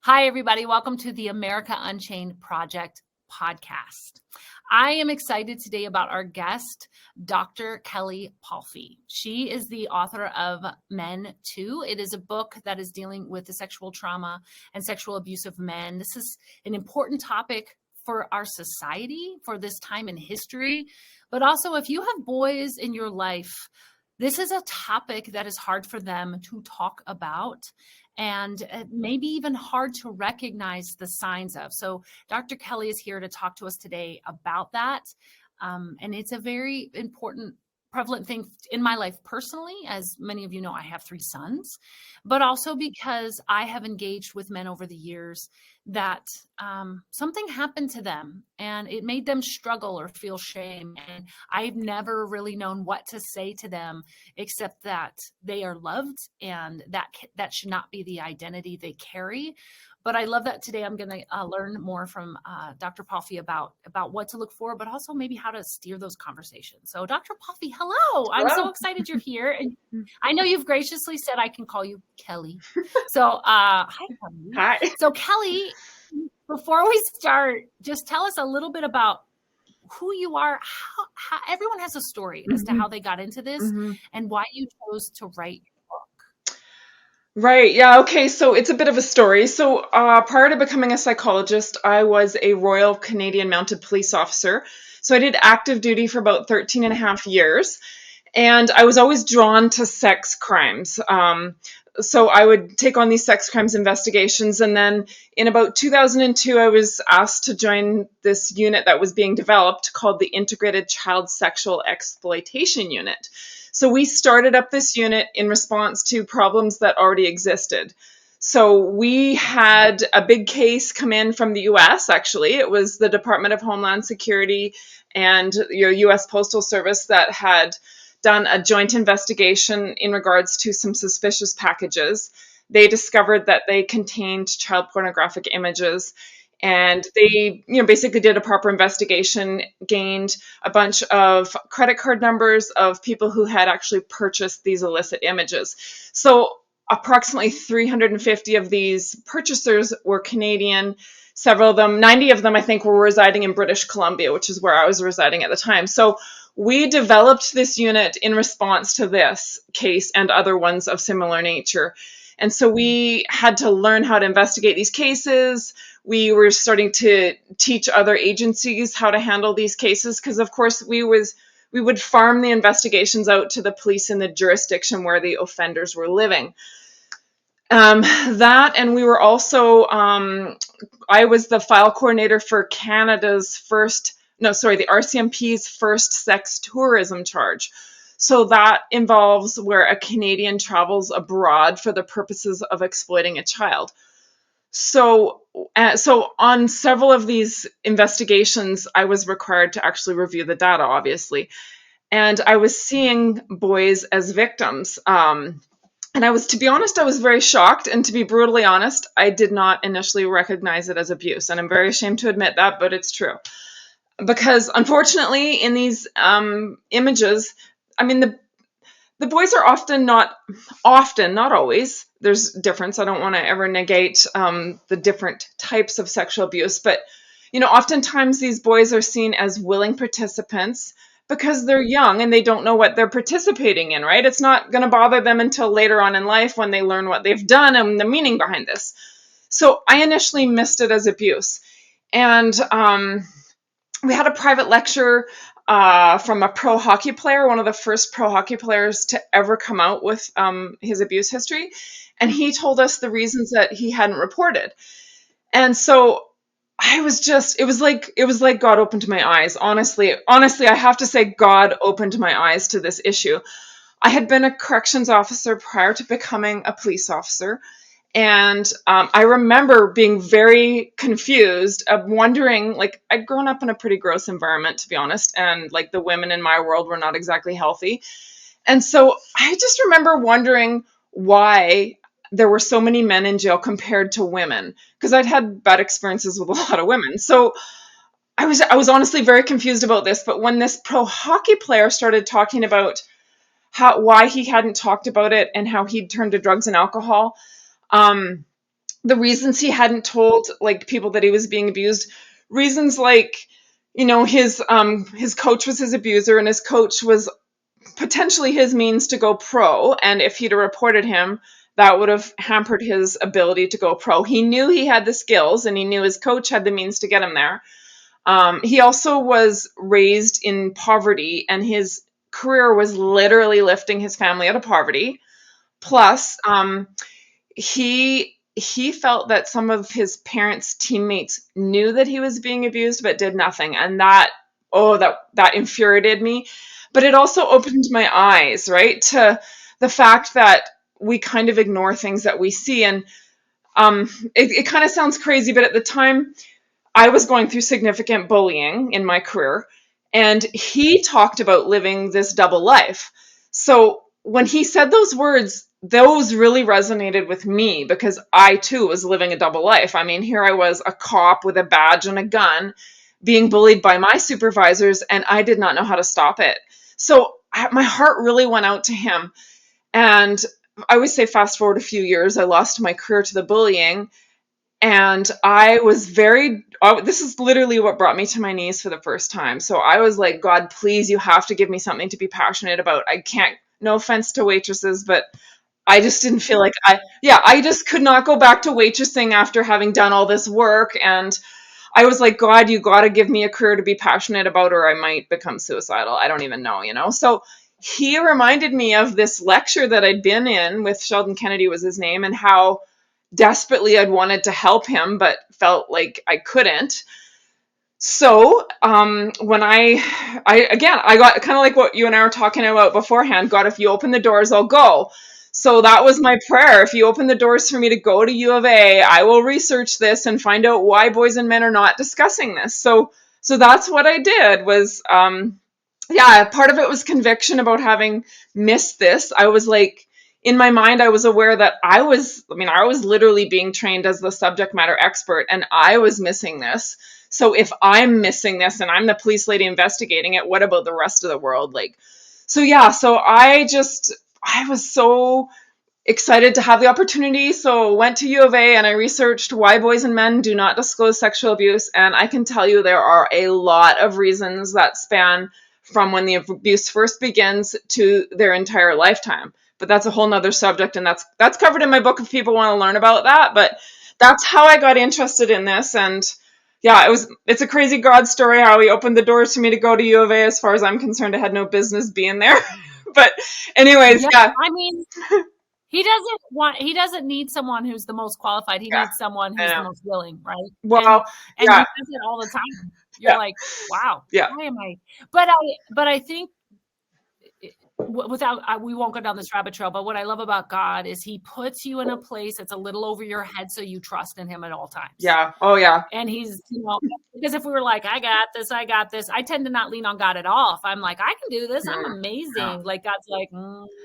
Hi, everybody. Welcome to the America Unchained Project podcast. I am excited today about our guest, Dr. Kelli Palfy. She is the author of Men Too. It is a book that is dealing with the sexual trauma and sexual abuse of men. This is an important topic for our society, for this time in history. But also, if you have boys in your life, this is a topic that is hard for them to talk about and maybe even hard to recognize the signs of. So Dr. Kelli is here to talk to us today about that. And it's a very important, prevalent thing in my life personally. As many of you know, I have 3 sons, but also because I have engaged with men over the years that something happened to them and it made them struggle or feel shame. And I've never really known what to say to them, except that they are loved and that should not be the identity they carry. But I love that today I'm going to learn more from Dr. Palfy about what to look for, but also maybe how to steer those conversations. So Dr. Palfy, hello. I'm so excited you're here. And I know you've graciously said I can call you Kelli. So hi, Kelli. Hi. So Kelli, before we start, just tell us a little bit about who you are. How everyone has a story as to how they got into this and why you chose to write. Right. Yeah. Okay. So it's a bit of a story. So prior to becoming a psychologist, I was a Royal Canadian Mounted Police officer. So I did active duty for about 13 and a half years. And I was always drawn to sex crimes. So I would take on these sex crimes investigations. And then in about 2002, I was asked to join this unit that was being developed called the Integrated Child Sexual Exploitation Unit. So we started up this unit in response to problems that already existed. So we had a big case come in from the US, actually. It was the Department of Homeland Security and your US Postal Service that had done a joint investigation in regards to some suspicious packages. They discovered that they contained child pornographic images. And they, basically did a proper investigation, gained a bunch of credit card numbers of people who had actually purchased these illicit images. So approximately 350 of these purchasers were Canadian. Several of them, 90 of them, I think, were residing in British Columbia, which is where I was residing at the time. So we developed this unit in response to this case and other ones of similar nature. And so we had to learn how to investigate these cases. We were starting to teach other agencies how to handle these cases because, of course, we would farm the investigations out to the police in the jurisdiction where the offenders were living. That, and we were also, I was the file coordinator for the RCMP's first sex tourism charge. So that involves where a Canadian travels abroad for the purposes of exploiting a child. So on several of these investigations, I was required to actually review the data, obviously. And I was seeing boys as victims. And to be honest, I was very shocked. And to be brutally honest, I did not initially recognize it as abuse. And I'm very ashamed to admit that, but it's true. Because unfortunately, in these images, the boys are not always. There's difference. I don't want to ever negate the different types of sexual abuse, but oftentimes these boys are seen as willing participants because they're young and they don't know what they're participating in, right? It's not going to bother them until later on in life when they learn what they've done and the meaning behind this. So I initially missed it as abuse. And we had a private lecture from a pro hockey player, one of the first pro hockey players to ever come out with his abuse history. And he told us the reasons that he hadn't reported. And so it was like God opened my eyes. Honestly, I have to say God opened my eyes to this issue. I had been a corrections officer prior to becoming a police officer. And I remember being very confused, of wondering, I'd grown up in a pretty gross environment, to be honest, and the women in my world were not exactly healthy. And so I just remember wondering why there were so many men in jail compared to women, because I'd had bad experiences with a lot of women. So I was honestly very confused about this. But when this pro hockey player started talking about why he hadn't talked about it and how he'd turned to drugs and alcohol, the reasons he hadn't told like people that he was being abused, reasons like, his coach was his abuser, and his coach was potentially his means to go pro. And if he'd have reported him, that would have hampered his ability to go pro. He knew he had the skills, and he knew his coach had the means to get him there. He also was raised in poverty, and his career was literally lifting his family out of poverty. Plus, he felt that some of his parents' teammates knew that he was being abused but did nothing, and that infuriated me. But it also opened my eyes, right, to the fact that we kind of ignore things that we see. And it kind of sounds crazy, but at the time I was going through significant bullying in my career, and he talked about living this double life. So when he said those words, those really resonated with me, because I too was living a double life. I mean, here I was, a cop with a badge and a gun, being bullied by my supervisors, and I did not know how to stop it. So my heart really went out to him. And I always say, fast forward a few years, I lost my career to the bullying. And I was this is literally what brought me to my knees for the first time. So I was like, God, please, you have to give me something to be passionate about. I can't, no offense to waitresses, but I just didn't feel like I just could not go back to waitressing after having done all this work. And I was like, God, you got to give me a career to be passionate about, or I might become suicidal. I don't even know, So he reminded me of this lecture that I'd been in with Sheldon Kennedy was his name, and how desperately I'd wanted to help him, but felt like I couldn't. So when I got kind of like what you and I were talking about beforehand, God, if you open the doors, I'll go. So that was my prayer. If you open the doors for me to go to U of A, I will research this and find out why boys and men are not discussing this. So that's what I did. Was part of it was conviction about having missed this. I was like, in my mind, I was aware that I was literally being trained as the subject matter expert, and I was missing this. So if I'm missing this and I'm the police lady investigating it, what about the rest of the world? So I was so excited to have the opportunity. So went to U of A and I researched why boys and men do not disclose sexual abuse. And I can tell you there are a lot of reasons that span from when the abuse first begins to their entire lifetime. But that's a whole nother subject, and that's covered in my book if people want to learn about that. But that's how I got interested in this. And it's a crazy God story how he opened the doors for me to go to U of A. As far as I'm concerned, I had no business being there. But anyways, yeah. I mean, he doesn't need someone who's the most qualified. He needs someone who's the most willing, right? Well, and he does it all the time. You're like, wow, why am I? But I think we won't go down this rabbit trail, but what I love about God is he puts you in a place that's a little over your head, so you trust in him at all times. Yeah. Oh yeah. And he's, because if we were like, I got this, I tend to not lean on God at all. If I'm like, I can do this, I'm amazing. Like God's like,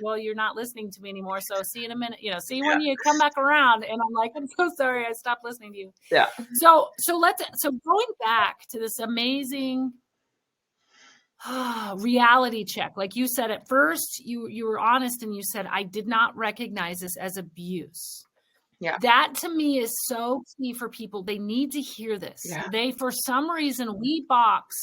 well, you're not listening to me anymore. So see you in a minute, see when you come back around. And I'm like, I'm so sorry, I stopped listening to you. Yeah. So going back to this amazing reality check. Like you said, at first you were honest and you said, I did not recognize this as abuse. Yeah. That to me is so key for people. They need to hear this. Yeah. For some reason, we box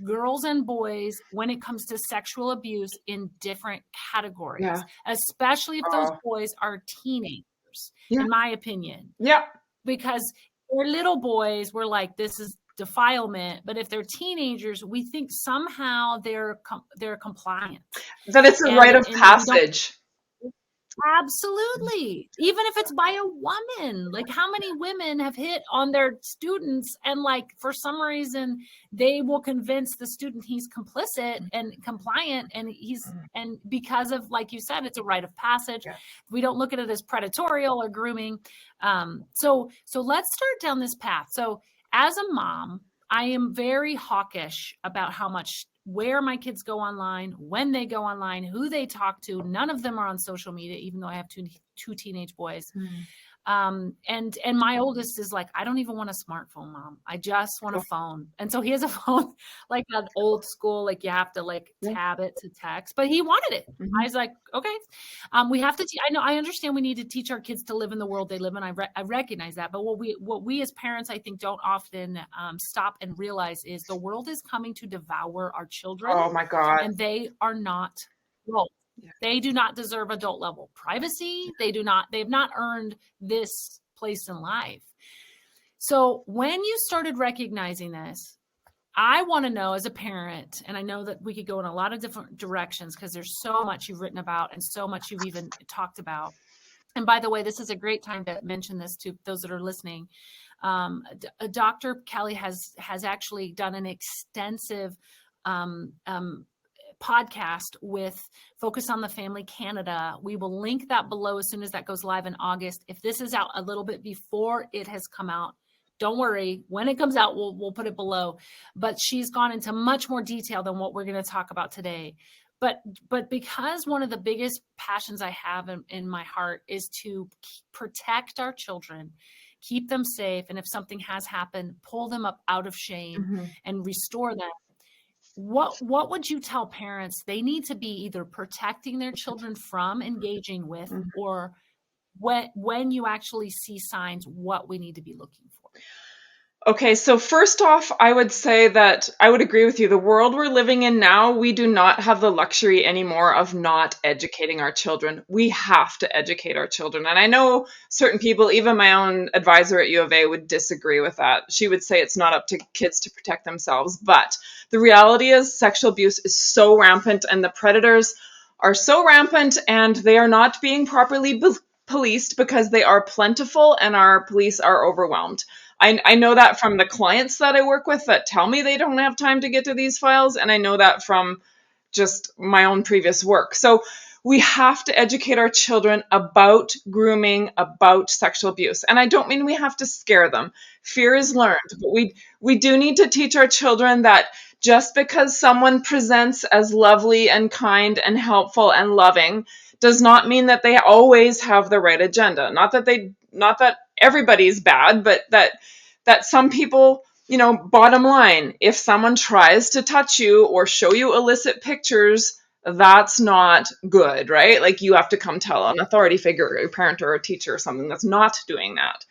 girls and boys when it comes to sexual abuse in different categories, especially if those boys are teenagers, in my opinion. Yeah. Because they're little boys, we're like, this is defilement, but if they're teenagers, we think somehow they're compliant, that it's a rite of passage. Absolutely. Even if it's by a woman, like how many women have hit on their students, and like for some reason they will convince the student he's complicit and compliant, and because of, like you said, it's a rite of passage. We don't look at it as predatorial or grooming. So let's start down this path. So as a mom, I am very hawkish about where my kids go online, when they go online, who they talk to. None of them are on social media, even though I have two teenage boys. And my oldest is like, I don't even want a smartphone, Mom. I just want a phone. And so he has a phone, like an old school, like you have to like tab it to text, but he wanted it. Mm-hmm. I was like, okay. We have to, I understand we need to teach our kids to live in the world they live in. I recognize that. But what we as parents, I think, don't often stop and realize is the world is coming to devour our children. Oh my God. And they are not adults. Yeah. They do not deserve adult level privacy. They have not earned this place in life. So when you started recognizing this, I want to know as a parent, and I know that we could go in a lot of different directions because there's so much you've written about and so much you've even talked about. And by the way, this is a great time to mention this to those that are listening. Dr. Kelli has actually done an extensive podcast with Focus on the Family Canada. We will link that below as soon as that goes live in August. If this is out a little bit before it has come out, don't worry. When it comes out, we'll put it below. But she's gone into much more detail than what we're going to talk about today. But because one of the biggest passions I have in my heart is to protect our children, keep them safe, and if something has happened, pull them up out of shame and restore them. What would you tell parents they need to be either protecting their children from engaging with, or when you actually see signs, what we need to be looking for? Okay, so first off, I would say that I would agree with you. The world we're living in now, we do not have the luxury anymore of not educating our children. We have to educate our children. And I know certain people, even my own advisor at U of A, would disagree with that. She would say it's not up to kids to protect themselves. But the reality is sexual abuse is so rampant and the predators are so rampant and they are not being properly policed because they are plentiful and our police are overwhelmed. I know that from the clients that I work with that tell me they don't have time to get to these files. And I know that from just my own previous work. So we have to educate our children about grooming, about sexual abuse. And I don't mean we have to scare them. Fear is learned, but we do need to teach our children that just because someone presents as lovely and kind and helpful and loving does not mean that they always have the right agenda. Not that everybody's bad, but that some people, bottom line, if someone tries to touch you or show you illicit pictures, that's not good, right? Like you have to come tell an authority figure, a parent or a teacher or something that's not doing that.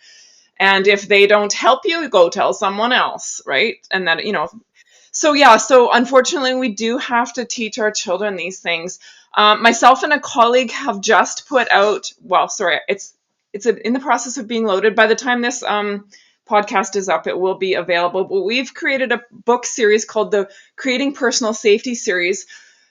And if they don't help you, go tell someone else, right? And that, so unfortunately, we do have to teach our children these things. Myself and a colleague have just put out, it's in the process of being loaded. By the time this podcast is up, it will be available. But we've created a book series called the Creating Personal Safety series,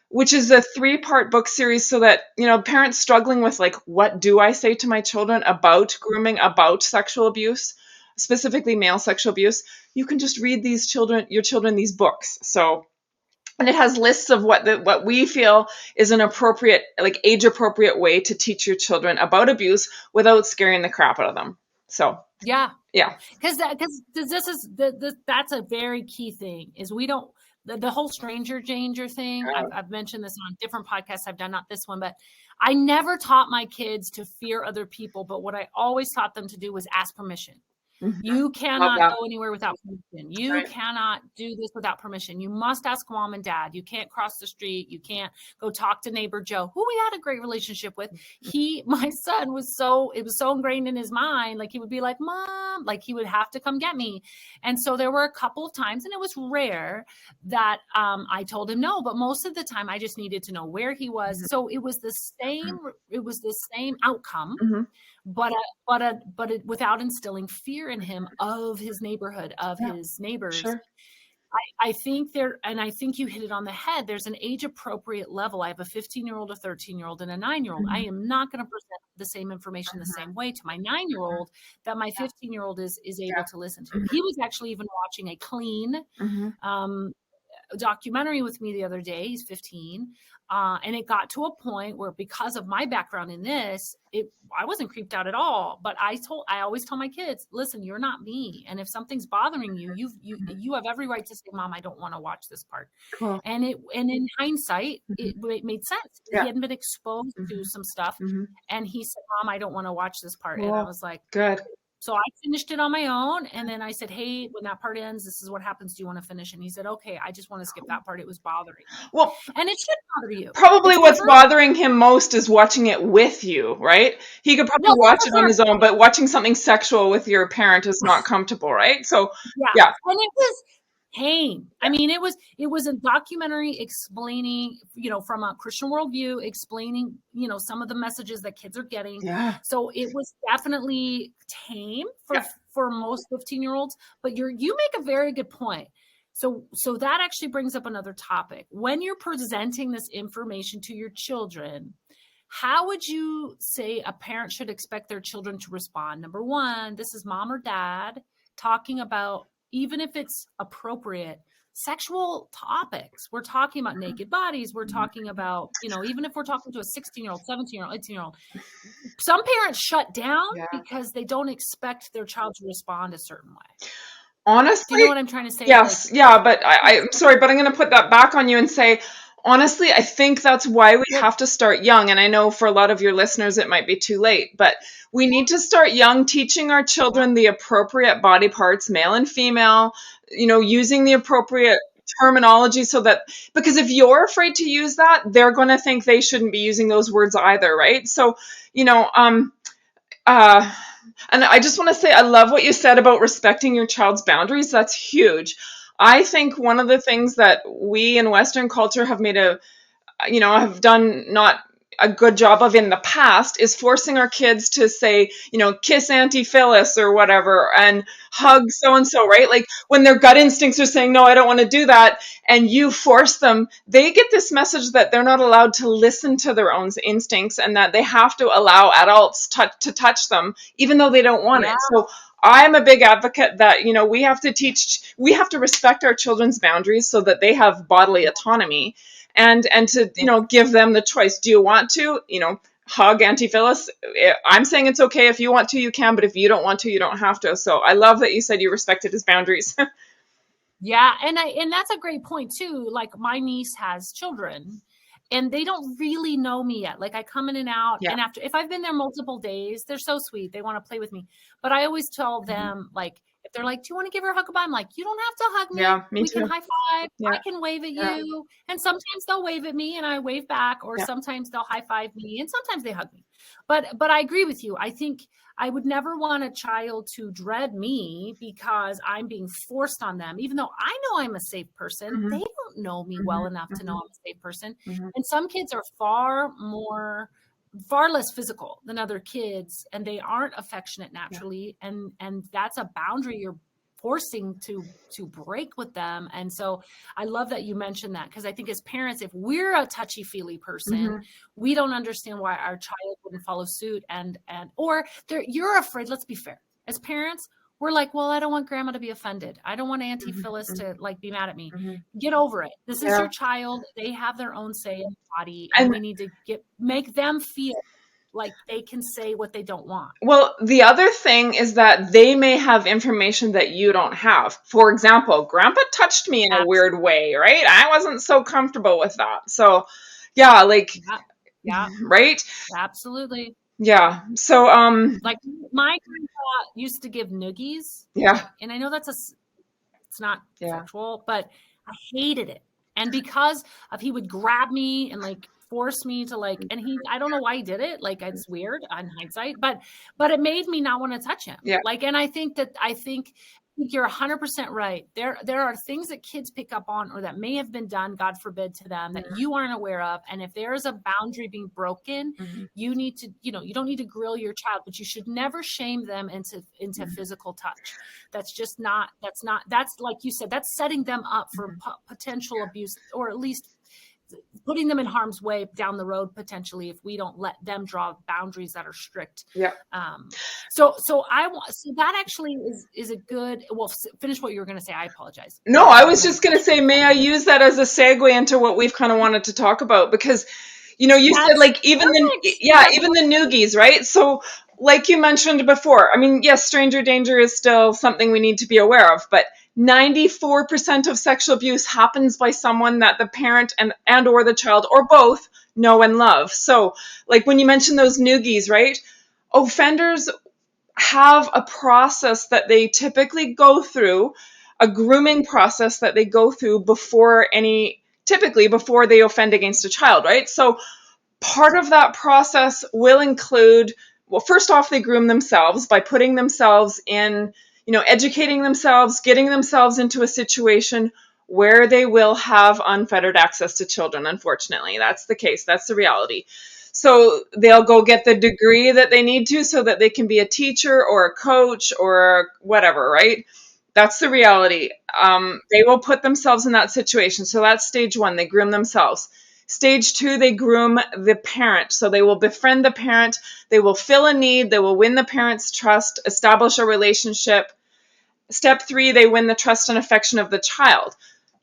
which is a 3-part book series so that, parents struggling with like, what do I say to my children about grooming, about sexual abuse, specifically male sexual abuse, you can just read your children these books. So, and it has lists of what we feel is an appropriate, like age appropriate way to teach your children about abuse without scaring the crap out of them. So yeah, because this is that's a very key thing is we don't. The whole stranger danger thing, I've mentioned this on different podcasts. I've done, not this one, but I never taught my kids to fear other people. But what I always taught them to do was ask permission. You cannot go anywhere without permission. You cannot do this without permission. You must ask mom and dad. You can't cross the street. You can't go talk to neighbor Joe, who we had a great relationship with. My son it was so ingrained in his mind. Like he would be like, Mom, like he would have to come get me. And so there were a couple of times, and it was rare that I told him no, but most of the time I just needed to know where he was. So it was the same outcome. But without instilling fear in him of his neighborhood, of his neighbors. Sure. I think I think you hit it on the head. There's an age appropriate level. I have a 15-year-old, a 13-year-old, and a 9-year-old. I am not going to present the same information the same way to my 9-year-old that my 15-year-old is able to listen to. He was actually even watching a clean a documentary with me the other day. He's 15. And it got to a point where, because of my background in this, I wasn't creeped out at all. But I always tell my kids, listen, you're not me. And if something's bothering you, you have every right to say, Mom, I don't want to watch this part. Cool. And in hindsight, it made sense. Yeah. He hadn't been exposed to some stuff. And he said, Mom, I don't want to watch this part. And I was like, good. So I finished it on my own. And then I said, hey, when that part ends, this is what happens. Do you want to finish? And he said, okay, I just want to skip that part. It was bothering me. Well, and it should bother you. Probably what's bothering him most is watching it with you, right? He could probably watch it on his own, but watching something sexual with your parent is not comfortable, right? So, yeah. And it was pain. I mean, it was a documentary explaining, from a Christian worldview, explaining, some of the messages that kids are getting. Yeah. So it was definitely tame for most 15-year-olds, but you make a very good point. So that actually brings up another topic. When you're presenting this information to your children, how would you say a parent should expect their children to respond? Number one, this is mom or dad talking about, even if it's appropriate, sexual topics. We're talking about naked bodies. We're talking about, even if we're talking to a 16-year-old, 17-year-old, 18-year-old, some parents shut down because they don't expect their child to respond a certain way. Honestly, do you know what I'm trying to say? Yes, but I'm sorry, but I'm going to put that back on you and say, honestly, I think that's why we have to start young. And I know for a lot of your listeners, it might be too late, but we need to start young, teaching our children the appropriate body parts, male and female, using the appropriate terminology because if you're afraid to use that, they're going to think they shouldn't be using those words either, right? So, and I just want to say, I love what you said about respecting your child's boundaries. That's huge. I think one of the things that we in Western culture have have done not a good job of in the past is forcing our kids to say, kiss Auntie Phyllis or whatever and hug so-and-so, right? Like when their gut instincts are saying, no, I don't want to do that. And you force them, they get this message that they're not allowed to listen to their own instincts and that they have to allow adults to touch them, even though they don't want it. So I'm a big advocate that, we have to respect our children's boundaries so that they have bodily autonomy. And to, give them the choice. Do you want to, hug Auntie Phyllis? I'm saying it's okay. If you want to, you can, but if you don't want to, you don't have to. So I love that you said you respected his boundaries. Yeah. And that's a great point too. Like my niece has children and they don't really know me yet. Like I come in and out and if I've been there multiple days, they're so sweet. They want to play with me, but I always tell them like, if they're like, do you want to give her a hug goodbye? I'm like, you don't have to hug me. Yeah, me we too. can high five. I can wave at you. And sometimes they'll wave at me and I wave back, or sometimes they'll high five me and sometimes they hug me. But I agree with you. I think I would never want a child to dread me because I'm being forced on them, even though I know I'm a safe person. They don't know me well enough to know I'm a safe person. And some kids are far less physical than other kids, and they aren't affectionate naturally. And that's a boundary you're forcing to break with them. And so I love that you mentioned that, because I think as parents, if we're a touchy-feely person, we don't understand why our child wouldn't follow suit or you're afraid. Let's be fair. As parents, we're like, well, I don't want grandma to be offended. I don't want Auntie Phyllis to be mad at me. Get over it. This is your child. They have their own say in the body, and we need to make them feel like they can say what they don't want. Well, the other thing is that they may have information that you don't have. For example, grandpa touched me in a weird way, right? I wasn't so comfortable with that. So, right? Absolutely. Yeah. So, like my grandpa used to give noogies. Yeah. And I know it's not sexual, but I hated it. And because he would grab me and force me to and I don't know why he did it. It's weird on hindsight, but it made me not want to touch him. Yeah. And I think you're 100% right. There are things that kids pick up on or that may have been done, God forbid, to them that you aren't aware of. And if there's a boundary being broken, you need to, you don't need to grill your child, but you should never shame them into physical touch. That's like you said, that's setting them up for potential abuse, or at least putting them in harm's way down the road, potentially, if we don't let them draw boundaries that are strict. Yeah. So that actually is a good, well, finish what you were going to say. I apologize. No, I was just going to say, may I use that as a segue into what we've kind of wanted to talk about? Because, you know, you said like even the noogies, right? So like you mentioned before, I mean, yes, stranger danger is still something we need to be aware of, but 94% of sexual abuse happens by someone that the parent and or the child or both know and love. So like when you mentioned those noogies, right? Offenders have a process that they typically go through, a grooming process that they go through typically before they offend against a child, right? So part of that process will include, well, first off, they groom themselves by putting themselves in, you know, educating themselves, getting themselves into a situation where they will have unfettered access to children. Unfortunately, that's the case. That's the reality. So they'll go get the degree that they need to so that they can be a teacher or a coach or whatever, right? That's the reality. They will put themselves in that situation. So that's stage one. They groom themselves. Stage two, they groom the parent. So they will befriend the parent. They will fill a need. They will win the parent's trust, establish a relationship. Step three, they win the trust and affection of the child.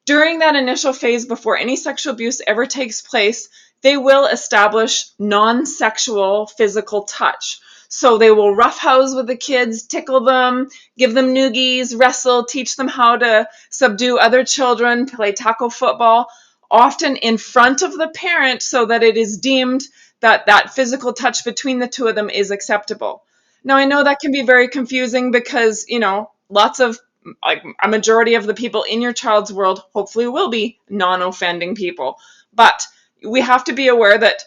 During that initial phase, before any sexual abuse ever takes place, they will establish non-sexual physical touch. So they will roughhouse with the kids, tickle them, give them noogies, wrestle, teach them how to subdue other children, play tackle football, often in front of the parent so that it is deemed that that physical touch between the two of them is acceptable. Now, I know that can be very confusing because, you know, lots of, like a majority of the people in your child's world hopefully will be non-offending people. But we have to be aware that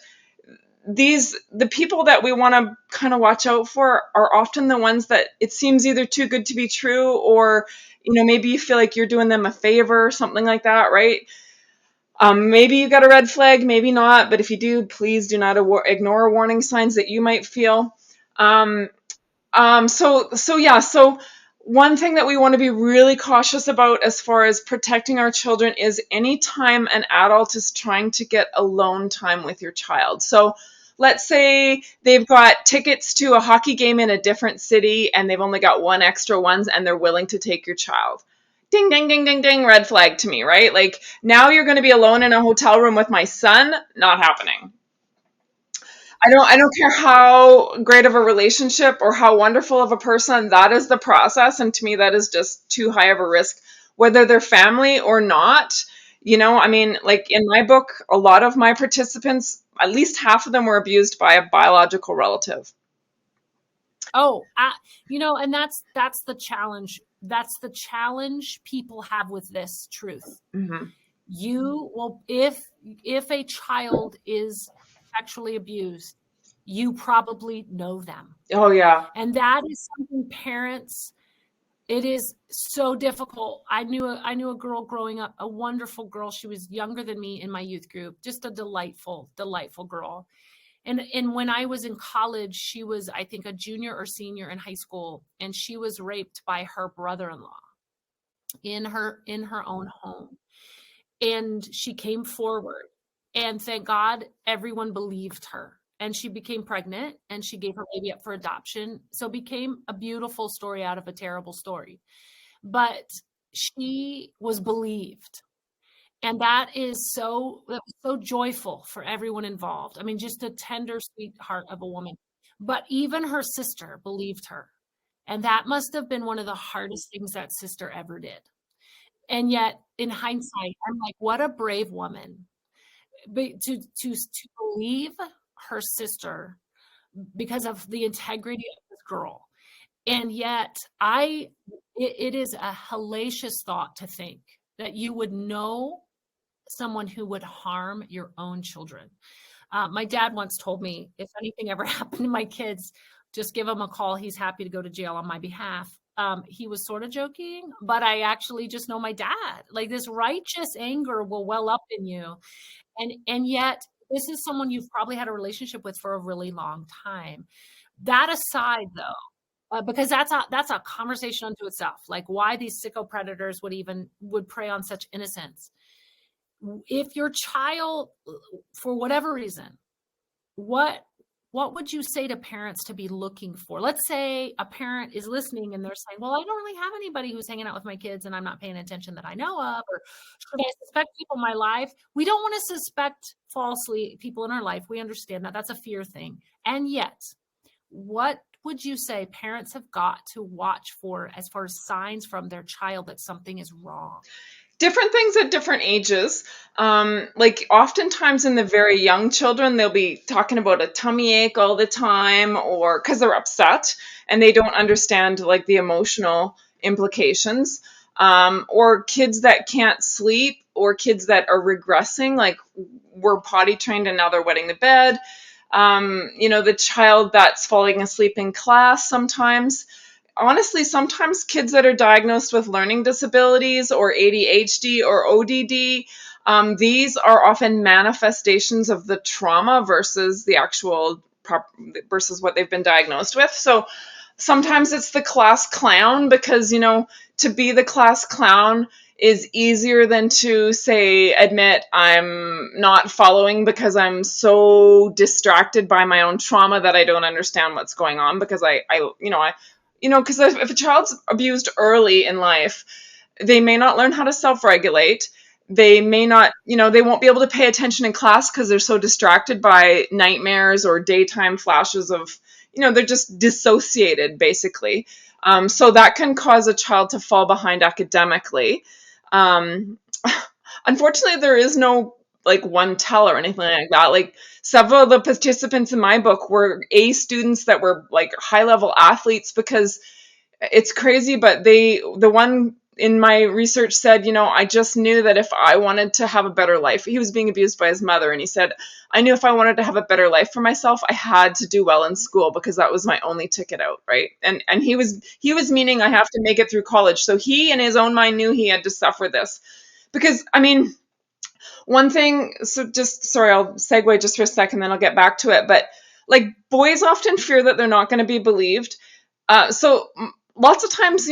the people that we want to kind of watch out for are often the ones that it seems either too good to be true, or, you know, maybe you feel like you're doing them a favor or something like that, right? Maybe you got a red flag, maybe not, but if you do, please do not ignore warning signs that you might feel. So one thing that we want to be really cautious about as far as protecting our children is anytime an adult is trying to get alone time with your child. So let's say they've got tickets to a hockey game in a different city and they've only got one extra ones and they're willing to take your child. Ding, ding, ding, ding, ding, red flag to me, right? Like, now you're going to be alone in a hotel room with my son? Not happening. I don't care how great of a relationship or how wonderful of a person, that is the process. And to me, that is just too high of a risk, whether they're family or not. You know, I mean, like in my book, a lot of my participants, at least half of them were abused by a biological relative. Oh, and that's the challenge. That's the challenge people have with this truth. Mm-hmm. If a child is sexually abused, you probably know them. Oh, yeah. And that is something parents, it is so difficult. I knew a girl growing up, a wonderful girl. She was younger than me in my youth group, just a delightful, delightful girl. And when I was in college, she was, I think, a junior or senior in high school, and she was raped by her brother-in-law in her own home. And she came forward, and thank God everyone believed her. And she became pregnant, and she gave her baby up for adoption. So it became a beautiful story out of a terrible story. But she was believed. And that was so joyful for everyone involved. I mean, just a tender, sweet heart of a woman. But even her sister believed her. And that must have been one of the hardest things that sister ever did. And yet, in hindsight, I'm like, what a brave woman. But to believe her sister because of the integrity of this girl. And yet, it is a hellacious thought to think that you would know someone who would harm your own children. My dad once told me, if anything ever happened to my kids, just give him a call. He's happy to go to jail on my behalf. He was sort of joking, but I actually just know my dad. Like, this righteous anger will well up in you. And yet, this is someone you've probably had a relationship with for a really long time. That aside, though, because that's a conversation unto itself, like why these sicko predators would prey on such innocence. if your child, for whatever reason, what would you say to parents to be looking for? Let's say a parent is listening and they're saying, well, I don't really have anybody who's hanging out with my kids and I'm not paying attention that I know of, or should I suspect people in my life? We don't want to suspect falsely people in our life. We understand that that's a fear thing. And yet, what would you say parents have got to watch for as far as signs from their child that something is wrong? Different things at different ages. Like oftentimes in the very young children, they'll be talking about a tummy ache all the time, or because they're upset and they don't understand like the emotional implications. Or kids that can't sleep, or kids that are regressing, like were potty trained and now they're wetting the bed. The child that's falling asleep in class sometimes. Honestly, sometimes kids that are diagnosed with learning disabilities or ADHD or ODD, these are often manifestations of the trauma versus the actual versus what they've been diagnosed with. So sometimes it's the class clown because, to be the class clown is easier than to say admit I'm not following because I'm so distracted by my own trauma that I don't understand what's going on, because because if a child's abused early in life, they may not learn how to self-regulate. They may not, they won't be able to pay attention in class because they're so distracted by nightmares or daytime flashes of, they're just dissociated basically. So that can cause a child to fall behind academically. Um, Unfortunately, there is no like one tell or anything like that. Like several of the participants in my book were A students that were like high level athletes, because it's crazy, but the one in my research said, I just knew that if I wanted to have a better life, he was being abused by his mother. And he said, I knew if I wanted to have a better life for myself, I had to do well in school because that was my only ticket out. Right. And he was meaning I have to make it through college. So he in his own mind knew he had to suffer this because, I mean, one thing, so just sorry, I'll segue just for a second, then I'll get back to it. But like boys often fear that they're not going to be believed. So lots of times,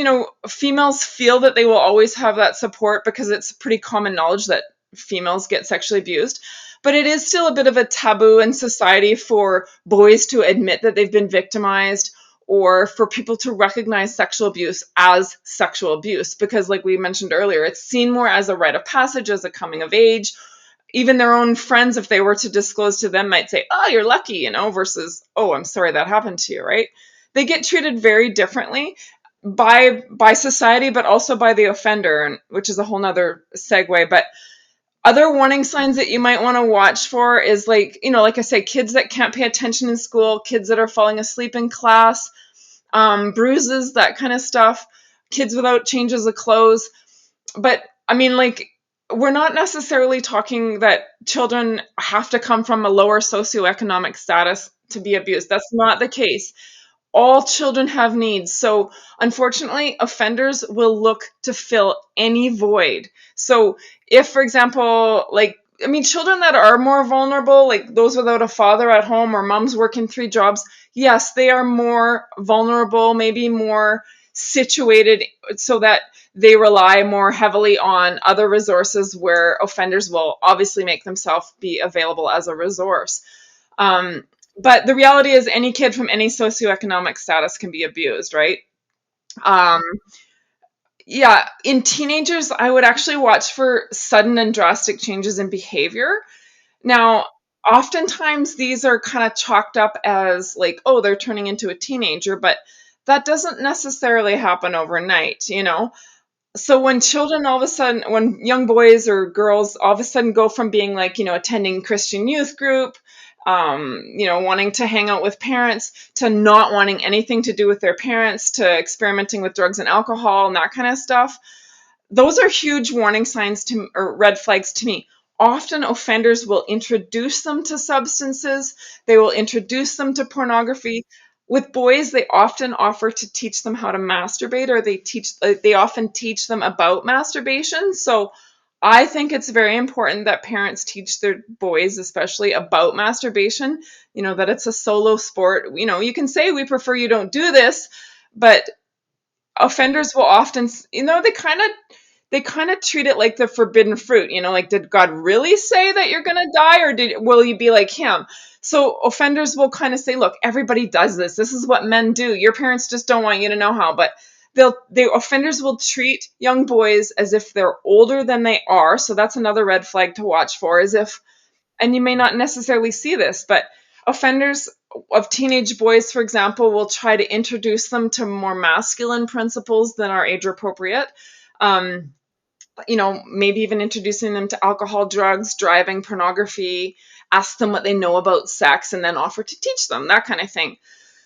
females feel that they will always have that support because it's pretty common knowledge that females get sexually abused. But it is still a bit of a taboo in society for boys to admit that they've been victimized, or for people to recognize sexual abuse as sexual abuse, because like we mentioned earlier, it's seen more as a rite of passage, as a coming of age. Even their own friends, if they were to disclose to them, might say, oh, you're lucky, versus, oh, I'm sorry that happened to you, right? They get treated very differently by society, but also by the offender, which is a whole nother segue. But other warning signs that you might want to watch for is like I say, kids that can't pay attention in school, kids that are falling asleep in class, bruises, that kind of stuff, kids without changes of clothes. But I mean, like, we're not necessarily talking that children have to come from a lower socioeconomic status to be abused. That's not the case. All children have needs. So unfortunately, offenders will look to fill any void. So if, for example, children that are more vulnerable, like those without a father at home or moms working 3 jobs, yes, they are more vulnerable, maybe more situated so that they rely more heavily on other resources where offenders will obviously make themselves be available as a resource. But the reality is any kid from any socioeconomic status can be abused, right? Um, yeah, in teenagers, I would actually watch for sudden and drastic changes in behavior. Now, oftentimes these are kind of chalked up as like, oh, they're turning into a teenager, but that doesn't necessarily happen overnight. So when young boys or girls all of a sudden go from being like, attending Christian youth group, wanting to hang out with parents, to not wanting anything to do with their parents, to experimenting with drugs and alcohol and that kind of stuff, those are huge warning signs or red flags to me. Often offenders will introduce them to substances. They will introduce them to pornography. With boys, they often offer to teach them how to masturbate, or they often teach them about masturbation. So I think it's very important that parents teach their boys, especially, about masturbation, that it's a solo sport. You can say we prefer you don't do this, but offenders will often, they kind of they kind of treat it like the forbidden fruit, like, did God really say that you're going to die, or will you be like him? So offenders will kind of say, look, everybody does this. This is what men do. Your parents just don't want you to know how. But the offenders will treat young boys as if they're older than they are. So that's another red flag to watch for, as if, and you may not necessarily see this, but offenders of teenage boys, for example, will try to introduce them to more masculine principles than are age appropriate. Maybe even introducing them to alcohol, drugs, driving, pornography, ask them what they know about sex, and then offer to teach them, that kind of thing.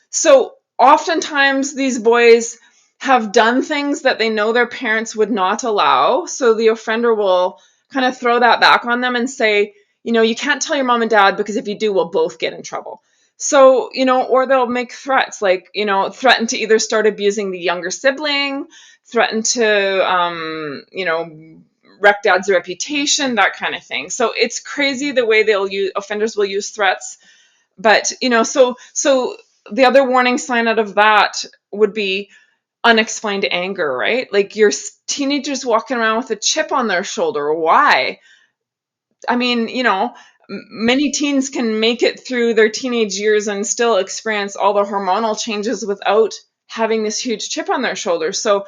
So oftentimes these boys have done things that they know their parents would not allow. So the offender will kind of throw that back on them and say, you can't tell your mom and dad, because if you do, we'll both get in trouble. So, or they'll make threats, like, threaten to either start abusing the younger sibling, threaten to, wreck dad's reputation, that kind of thing. So it's crazy the way offenders will use threats. But, so the other warning sign out of that would be unexplained anger, right? Like, your teenagers walking around with a chip on their shoulder. Why? I mean, many teens can make it through their teenage years and still experience all the hormonal changes without having this huge chip on their shoulder. So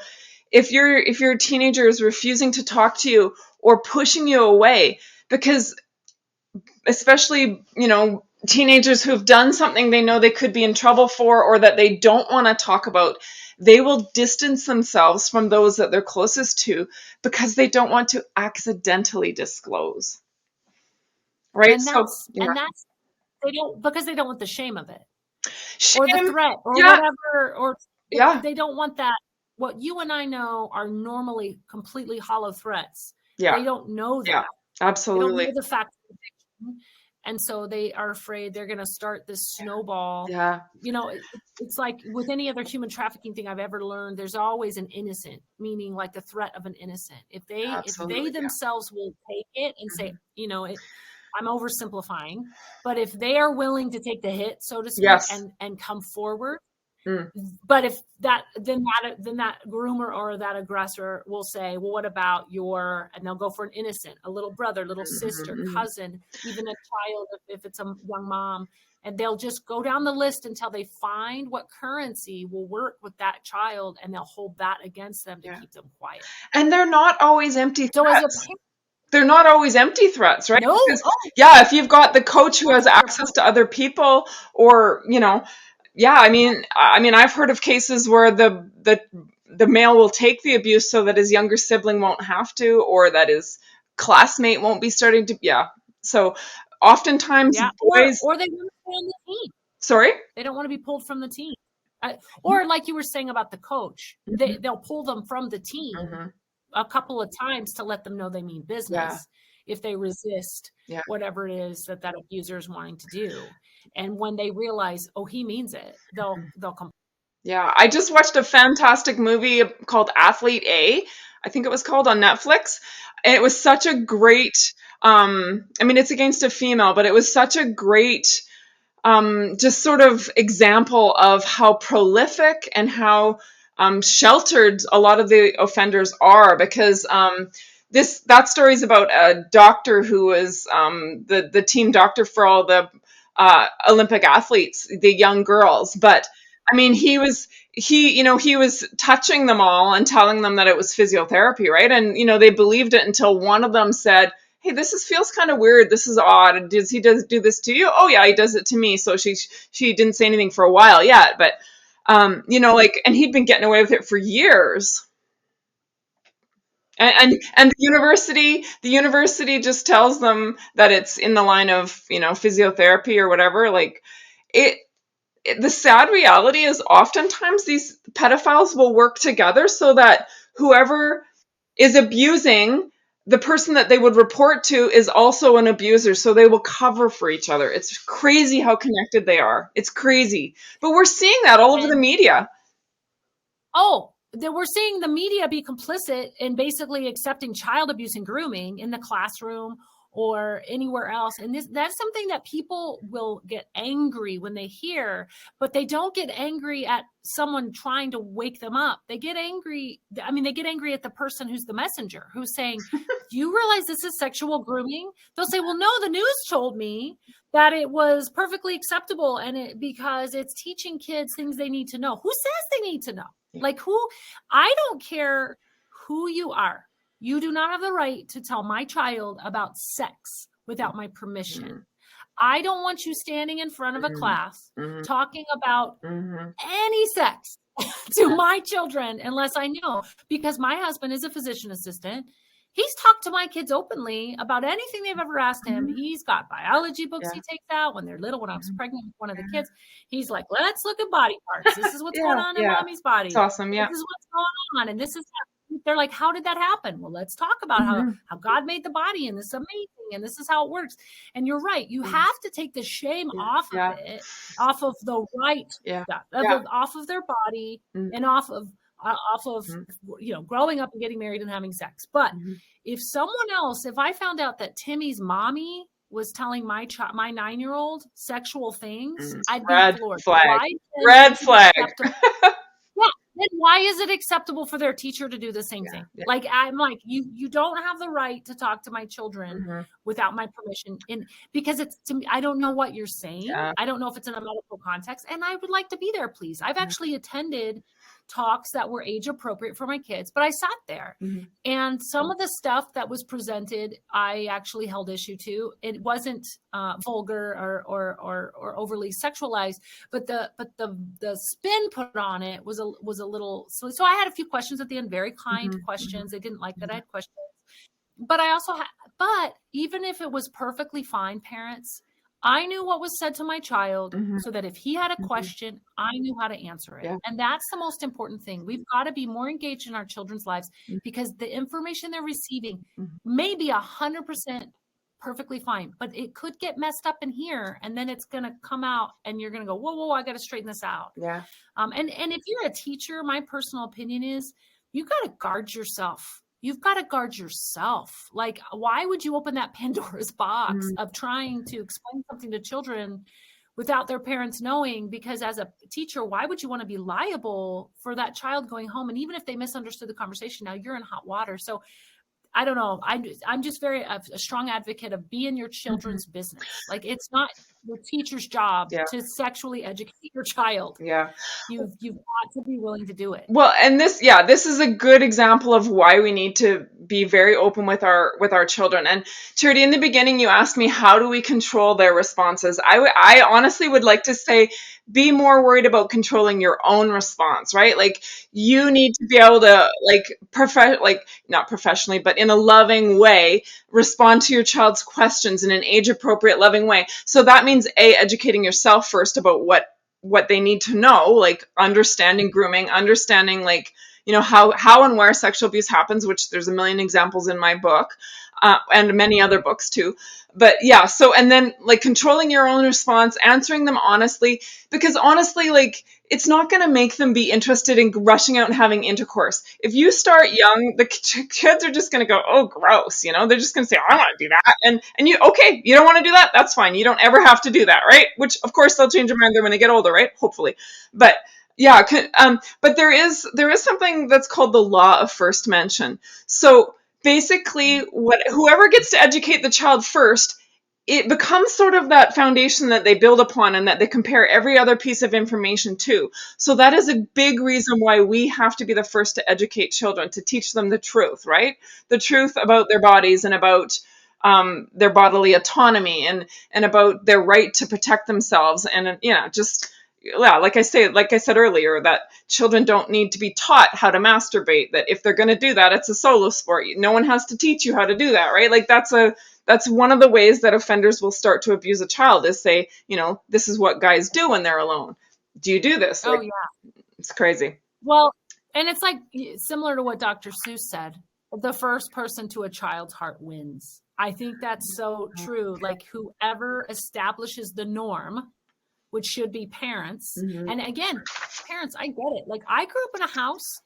if your teenager is refusing to talk to you or pushing you away, because especially, teenagers who've done something they know they could be in trouble for, or that they don't want to talk about, they will distance themselves from those that they're closest to because they don't want to accidentally disclose. Right? And So, that's because they don't want the shame of it, shame, or the threat, or yeah, whatever, or yeah, they don't want that. What you and I know are normally completely hollow threats. yeah, They don't know that. yeah, They don't absolutely. know the fact of addiction. And so they are afraid they're going to start this snowball. Yeah. It's like with any other human trafficking thing I've ever learned, there's always an innocent, meaning like the threat of an innocent. If they Absolutely. Yeah. themselves will take it and say, Mhm. I'm oversimplifying, but if they are willing to take the hit, so to speak, Yes. and come forward, Mm. but if then that groomer or that aggressor will say, well, what about and they'll go for an innocent, a little brother, little Mhm, sister, mhm. cousin, even a child, if it's a young mom, and they'll just go down the list until they find what currency will work with that child, and they'll hold that against them to Yeah. keep them quiet. And they're not always empty So as a threats. parent, They're not always empty threats, right? no, Because, oh, yeah, if you've got the coach who that's has a fair access point. to other people, or, yeah, I mean, I've heard of cases where the male will take the abuse so that his younger sibling won't have to, or that his classmate won't be starting to, yeah. So oftentimes Yeah, boys, or they want to stay on the team. sorry? They don't want to be pulled from the team. Or like you were saying about the coach, Mhm, they'll pull them from the team mhm. a couple of times to let them know they mean Yeah, business if they resist yeah. whatever it is that abuser is wanting to do. And when they realize, oh, he means it, they'll come. Yeah, I just watched a fantastic movie called Athlete A. I think it was called, on Netflix. And it was such a great, I mean, it's against a female, but it was such a great, just sort of example of how prolific and how sheltered a lot of the offenders are, because that story is about a doctor who was the team doctor for all the Olympic athletes, the young girls. But I mean, he was touching them all and telling them that it was physiotherapy, right? And they believed it until one of them said, hey, feels kind of weird. This is odd. Does he do this to you? Oh yeah, he does it to me. So she didn't say anything for a while yet, but like, and he'd been getting away with it for years. And the university just tells them that it's in the line of physiotherapy or whatever. Like, it the sad reality is oftentimes these pedophiles will work together so that whoever is abusing the person that they would report to is also an abuser, so they will cover for each other. It's crazy how connected they are. It's crazy. But we're seeing that all over the And media. we're seeing the media be complicit in basically accepting child abuse and grooming in the classroom or anywhere else. And that's something that people will get angry when they hear, but they don't get angry at someone trying to wake them up. They get angry. I mean, they get angry at the person who's the messenger, who's saying, do you realize this is sexual grooming? They'll say, well, no, the news told me that it was perfectly acceptable, and because it's teaching kids things they need to know. Who says they need to know? Like, I don't care who you are. You do not have the right to tell my child about sex without my permission. Mm-hmm. I don't want you standing in front of a class talking about any sex to my children unless I know, because my husband is a physician assistant. He's talked to my kids openly about anything they've ever asked him. He's got biology books he takes out when they're little. When I was pregnant with one of the kids, he's like, let's look at body parts. This is what's going on in mommy's body. It's awesome. Yeah. This is what's going on. And this is they're like, how did that happen? Well, let's talk about how God made the body, and this is amazing, and this is how it works. And you're right. You have to take the shame off of it, off of the right stuff, off of their body, and off of growing up and getting married and having sex. But if I found out that Timmy's mommy was telling my 9-year-old sexual things, I'd be floored. Red flag. Then why is it acceptable for their teacher to do the same thing? Yeah. Like, I'm like, you don't have the right to talk to my children without my permission. Because to me, I don't know what you're saying. Yeah. I don't know if it's in a medical context, and I would like to be there, please. I've actually attended talks that were age appropriate for my kids, but I sat there and some of the stuff that was presented, I actually held issue to. It wasn't vulgar or overly sexualized, but the spin put on it was a little. So I had a few questions at the end, very kind questions. They didn't like that I had questions, but I also but even if it was perfectly fine, parents, I knew what was said to my child so that if he had a question, I knew how to answer it. Yeah. And that's the most important thing. We've got to be more engaged in our children's lives because the information they're receiving may be 100% perfectly fine, but it could get messed up in here, and then it's going to come out and you're going to go, whoa, I got to straighten this out. Yeah. And if you're a teacher, my personal opinion is you got to guard yourself. You've got to guard yourself. Like, why would you open that Pandora's box of trying to explain something to children without their parents knowing? Because as a teacher, why would you want to be liable for that child going home? And even if they misunderstood the conversation, now you're in hot water. So I don't know. I'm just a strong advocate of be in your children's business. Like, it's not the teacher's job to sexually educate your child. Yeah. You've got to be willing to do it. Well, and this is a good example of why we need to be very open with our children. And Charity, in the beginning, you asked me, how do we control their responses? I honestly would like to say, be more worried about controlling your own response, right? Like, you need to be able to not professionally, but in a loving way, respond to your child's questions in an age appropriate, loving way. So that means educating yourself first about what they need to know, like understanding grooming, understanding how and where sexual abuse happens, which there's a million examples in my book, and many other books too. But yeah, so, and then like controlling your own response, answering them honestly, because honestly, like, it's not going to make them be interested in rushing out and having intercourse. If you start young, the kids are just going to go, oh, gross. They're just going to say, I don't want to do that. And you don't want to do that. That's fine. You don't ever have to do that. Right. Which of course they'll change their mind when they get older. Right. Hopefully. But yeah. But there is something that's called the law of first mention. So basically whoever gets to educate the child first, it becomes sort of that foundation that they build upon and that they compare every other piece of information to. So that is a big reason why we have to be the first to educate children, to teach them the truth, right? The truth about their bodies and about their bodily autonomy and about their right to protect themselves. And like I said earlier, that children don't need to be taught how to masturbate, that if they're going to do that, it's a solo sport. No one has to teach you how to do that, right? Like, that's one of the ways that offenders will start to abuse a child, is say, this is what guys do when they're alone. Do you do this? Oh, yeah. It's crazy. Well, and it's like similar to what Dr. Seuss said, the first person to a child's heart wins. I think that's so true. Like, whoever establishes the norm, which should be parents. And again, parents, I get it. Like, I grew up in a house,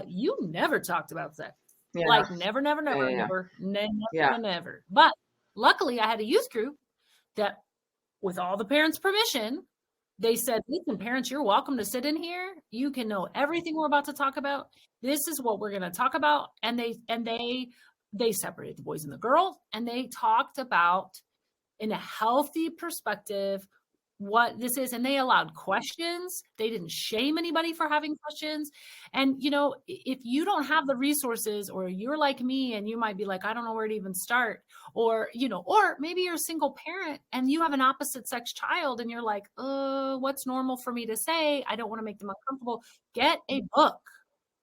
you never talked about sex. Yeah. Like, never. But Luckily, I had a youth group that, with all the parents' permission, they said, listen, parents, you're welcome to sit in here. You can know everything we're about to talk about. This is what we're going to talk about. And they separated the boys and the girls, and they talked about, in a healthy perspective, what this is. And they allowed questions. They didn't shame anybody for having questions. And, if you don't have the resources, or you're like me and you might be like, I don't know where to even start, or, or maybe you're a single parent and you have an opposite sex child and you're like, what's normal for me to say? I don't want to make them uncomfortable. Get a book.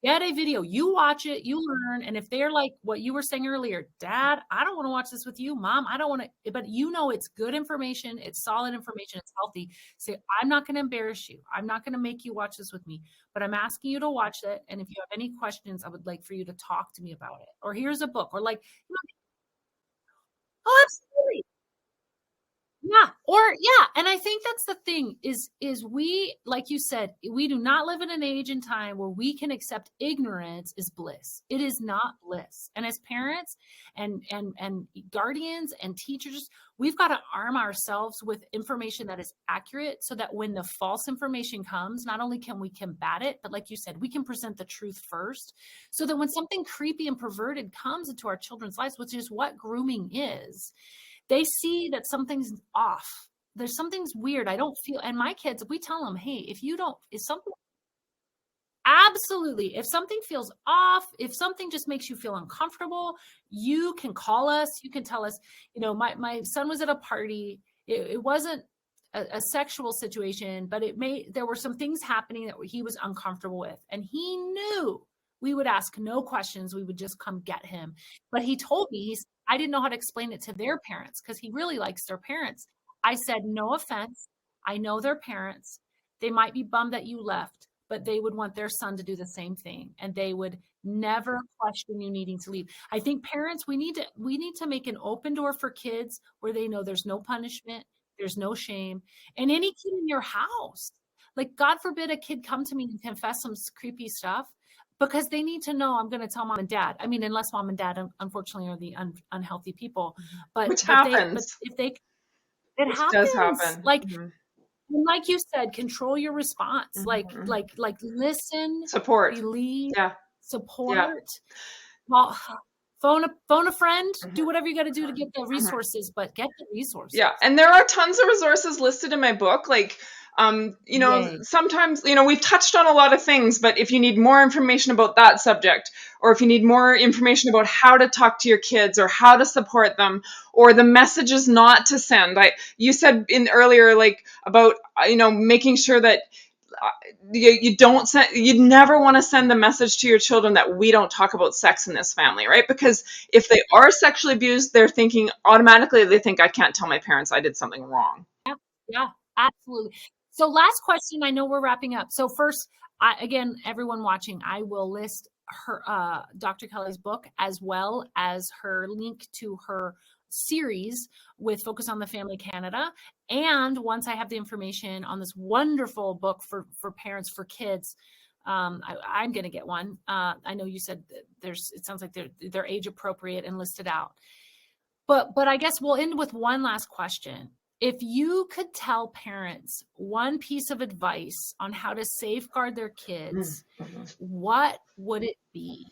Get a video, you watch it, you learn. And if they're like what you were saying earlier, Dad, I don't want to watch this with you. Mom, I don't want to, but it's good information. It's solid information. It's healthy. Say, I'm not going to embarrass you. I'm not going to make you watch this with me, but I'm asking you to watch it. And if you have any questions, I would like for you to talk to me about it. Or here's a book, or like, oh, absolutely. Yeah. And I think that's the thing is we, like you said, we do not live in an age and time where we can accept ignorance is bliss. It is not bliss. And as parents and guardians and teachers, we've got to arm ourselves with information that is accurate, so that when the false information comes, not only can we combat it, but like you said, we can present the truth first, so that when something creepy and perverted comes into our children's lives, which is what grooming is, they see that something's off. There's something's weird. I don't feel, and my kids, we tell them, hey, if something, absolutely, if something feels off, if something just makes you feel uncomfortable, you can call us. You can tell us, my son was at a party. It wasn't a sexual situation, but there were some things happening that he was uncomfortable with. And he knew we would ask no questions. We would just come get him. But he told me, I didn't know how to explain it to their parents, because he really likes their parents. I said, no offense. I know their parents. They might be bummed that you left, but they would want their son to do the same thing. And they would never question you needing to leave. I think parents, we need to make an open door for kids where they know there's no punishment, there's no shame. And any kid in your house, like, God forbid a kid come to me and confess some creepy stuff, because they need to know I'm going to tell mom and dad. I mean, unless mom and dad, unfortunately, are the unhealthy people. Which happens. It Which happens. does happen. Like you said, control your response. Like listen, support, believe, support. Yeah. Well, phone a friend. Do whatever you got to do to get the resources, but get the resources. Yeah, and there are tons of resources listed in my book. Like, sometimes, we've touched on a lot of things, but if you need more information about that subject, or if you need more information about how to talk to your kids, or how to support them, or the messages not to send, you said in earlier, like, about, making sure that you never want to send the message to your children that we don't talk about sex in this family, right? Because if they are sexually abused, they think I can't tell my parents I did something wrong. Yeah, absolutely. So last question, I know we're wrapping up. So first, again, everyone watching, I will list her, Dr. Kelli's book, as well as her link to her series with Focus on the Family Canada. And once I have the information on this wonderful book for parents, for kids, I'm going to get one. I know you said it sounds like they're age appropriate and listed out. But I guess we'll end with one last question. If you could tell parents one piece of advice on how to safeguard their kids, what would it be?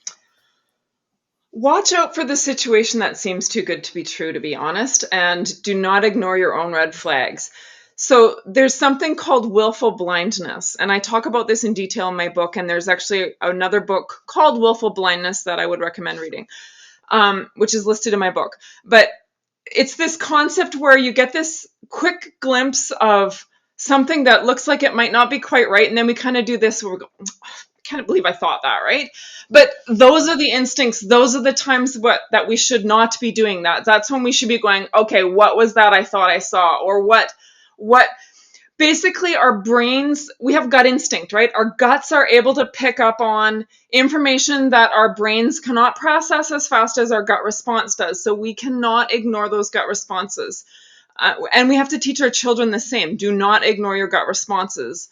Watch out for the situation that seems too good to be true, to be honest, and do not ignore your own red flags. So there's something called willful blindness, and I talk about this in detail in my book, and there's actually another book called Willful Blindness that I would recommend reading, which is listed in my book. But it's this concept where you get this quick glimpse of something that looks like it might not be quite right, and then we kind of do this where we go, I can't believe I thought that, right? But those are the instincts. Those are the times that we should not be doing that. That's when we should be going, okay, what was that I thought I saw? Or what basically our brains, we have gut instinct, right? Our guts are able to pick up on information that our brains cannot process as fast as our gut response does. So we cannot ignore those gut responses. And we have to teach our children the same. Do not ignore your gut responses.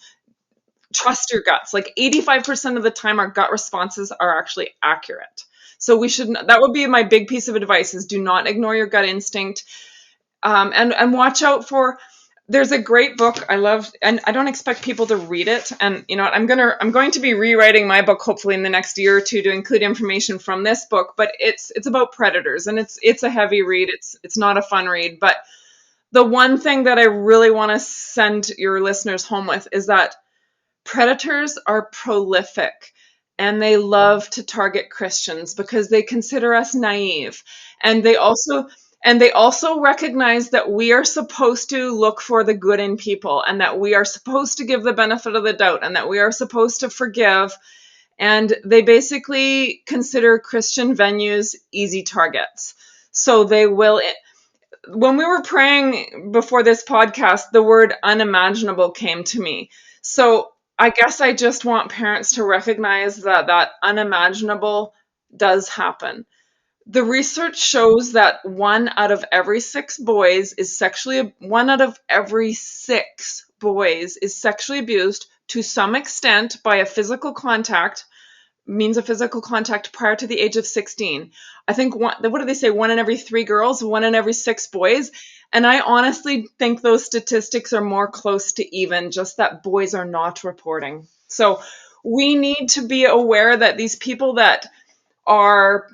Trust your guts. Like 85% of the time, our gut responses are actually accurate. So that would be my big piece of advice, is do not ignore your gut instinct. And watch out for, there's a great book I love, and I don't expect people to read it. And you know, I'm going to be rewriting my book hopefully in the next year or two to include information from this book, but it's about predators, and it's a heavy read. It's not a fun read, but the one thing that I really want to send your listeners home with is that predators are prolific, and they love to target Christians because they consider us naive. And they also recognize that we are supposed to look for the good in people, and that we are supposed to give the benefit of the doubt, and that we are supposed to forgive. And they basically consider Christian venues easy targets. So they will, when we were praying before this podcast, the word unimaginable came to me. So I guess I just want parents to recognize that unimaginable does happen. The research shows that one out of every six boys is sexually abused to some extent by a physical contact, means of physical contact, prior to the age of 16. I think what do they say? One in every three girls, one in every six boys. And I honestly think those statistics are more close to even, just that boys are not reporting. So we need to be aware that these people that are,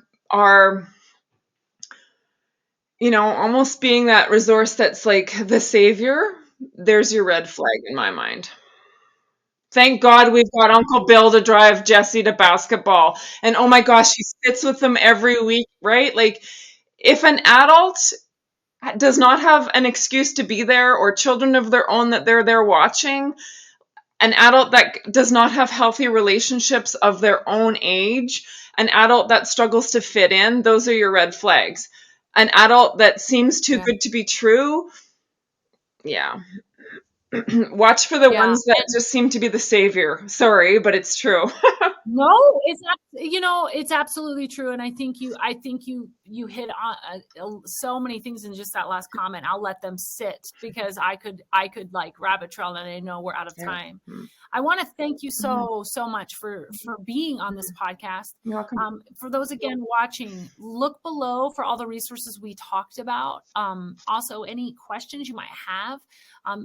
you know, almost being that resource that's like the savior, there's your red flag in my mind. Thank God we've got Uncle Bill to drive Jesse to basketball. And oh my gosh, he sits with them every week, right? Like, if an adult does not have an excuse to be there, or children of their own that they're there watching, an adult that does not have healthy relationships of their own age, an adult that struggles to fit in, those are your red flags. An adult that seems too good to be true, yeah. Watch for the ones that just seem to be the savior. Sorry, but it's true. No, it's absolutely true. And I think you hit on so many things in just that last comment. I'll let them sit because I could like rabbit trail, and I know we're out of time. Yeah. I want to thank you so much for being on this podcast. You're welcome. For those again watching, look below for all the resources we talked about. Also, any questions you might have,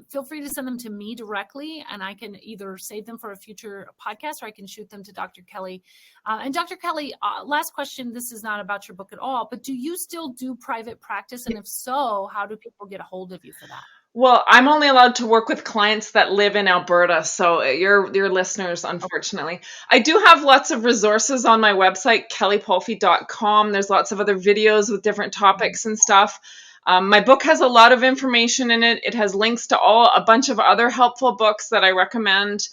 feel free to send them to me directly, and I can either save them for a future podcast, or I can shoot them to Dr. Kelli. And Dr. Kelli, last question. This is not about your book at all, but do you still do private practice? And if so, how do people get a hold of you for that? Well, I'm only allowed to work with clients that live in Alberta, so your listeners, unfortunately. I do have lots of resources on my website, kellipalfy.com. There's lots of other videos with different topics and stuff. My book has a lot of information in it. It has links to a bunch of other helpful books that I recommend.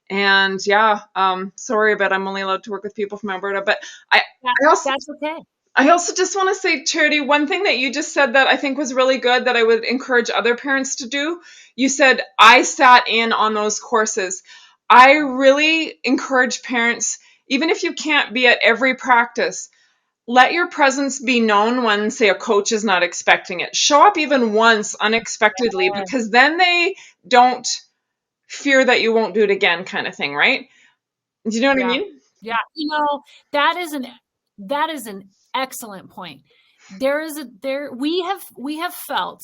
And yeah, sorry, but I'm only allowed to work with people from Alberta. But that's okay. I also just want to say, Charity, one thing that you just said that I think was really good that I would encourage other parents to do. You said, I sat in on those courses. I really encourage parents, even if you can't be at every practice, let your presence be known when, say, a coach is not expecting it. Show up even once unexpectedly, because then they don't fear that you won't do it again, kind of thing, right? Do you know what I mean? Yeah. That is an excellent point. We have felt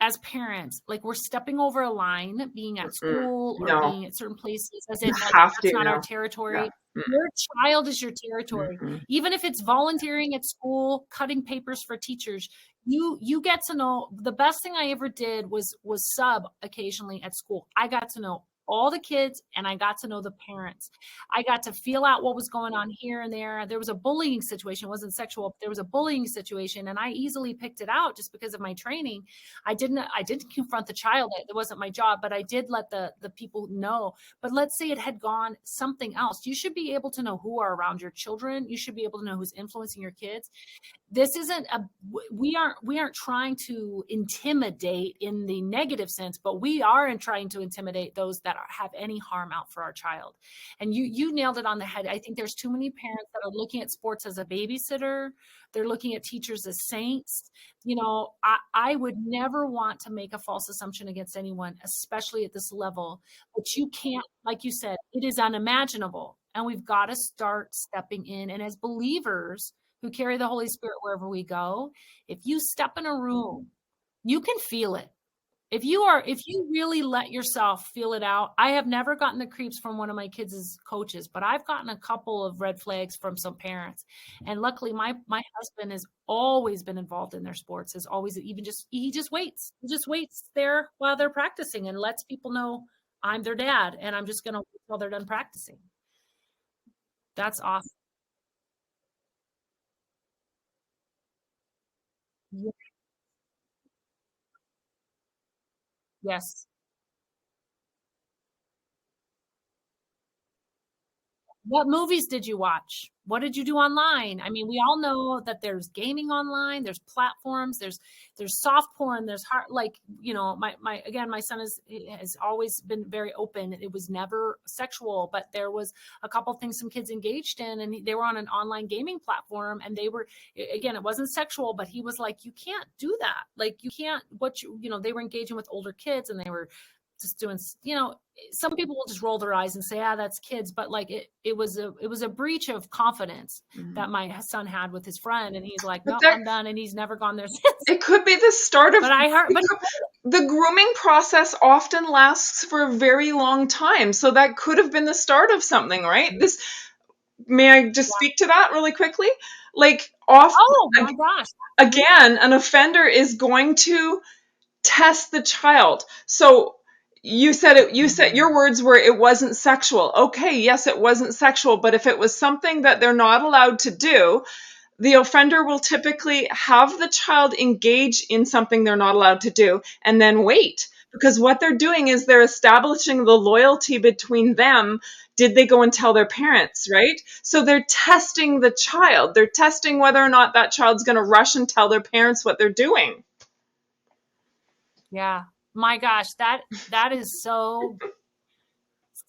as parents like we're stepping over a line, being at school or being at certain places, as if that's not our territory. Yeah. Your child is your territory. Even if it's volunteering at school, cutting papers for teachers, you get to know. The best thing I ever did was sub occasionally at school. I got to know all the kids, and I got to know the parents. I got to feel out what was going on here and there. There was a bullying situation. It wasn't sexual. There was a bullying situation, and I easily picked it out just because of my training. I didn't confront the child. It wasn't my job, but I did let the people know. But let's say it had gone something else. You should be able to know who are around your children. You should be able to know who's influencing your kids. This isn't we aren't trying to intimidate in the negative sense, but we are trying to intimidate those that have any harm out for our child. And you nailed it on the head. I think there's too many parents that are looking at sports as a babysitter. They're looking at teachers as saints. I would never want to make a false assumption against anyone, especially at this level. But you can't, like you said, it is unimaginable. and we've got to start stepping in. And as believers who carry the Holy Spirit wherever we go, if you step in a room, you can feel it. If you really let yourself feel it out. I have never gotten the creeps from one of my kids' coaches, but I've gotten a couple of red flags from some parents. And luckily my husband has always been involved in their sports, has always he just waits. He just waits there while they're practicing and lets people know I'm their dad and I'm just gonna wait till they're done practicing. That's awesome. Yes. What movies did you watch? What did you do online? I mean, we all know that there's gaming online, there's platforms, there's soft porn, there's hard, like, my son has always been very open. It was never sexual, but there was a couple things some kids engaged in, and they were on an online gaming platform, and they were, again, it wasn't sexual, but he was like, you can't do that. Like, you can't, they were engaging with older kids, and they were just doing, some people will just roll their eyes and say, that's kids. But like, it was a breach of confidence that my son had with his friend. And he's like, no, I'm done. And he's never gone there since. It could be the start of, but I heard, but the grooming process often lasts for a very long time. So that could have been the start of something, right? May I just speak to that really quickly? Like, often, oh my gosh. Again, an offender is going to test the child. So you said your words were, it wasn't sexual. Okay, yes, it wasn't sexual, but if it was something that they're not allowed to do, the offender will typically have the child engage in something they're not allowed to do and then wait. Because what they're doing is they're establishing the loyalty between them. Did they go and tell their parents, right? So they're testing the child. They're testing whether or not that child's going to rush and tell their parents what they're doing. Yeah. My gosh, that is so.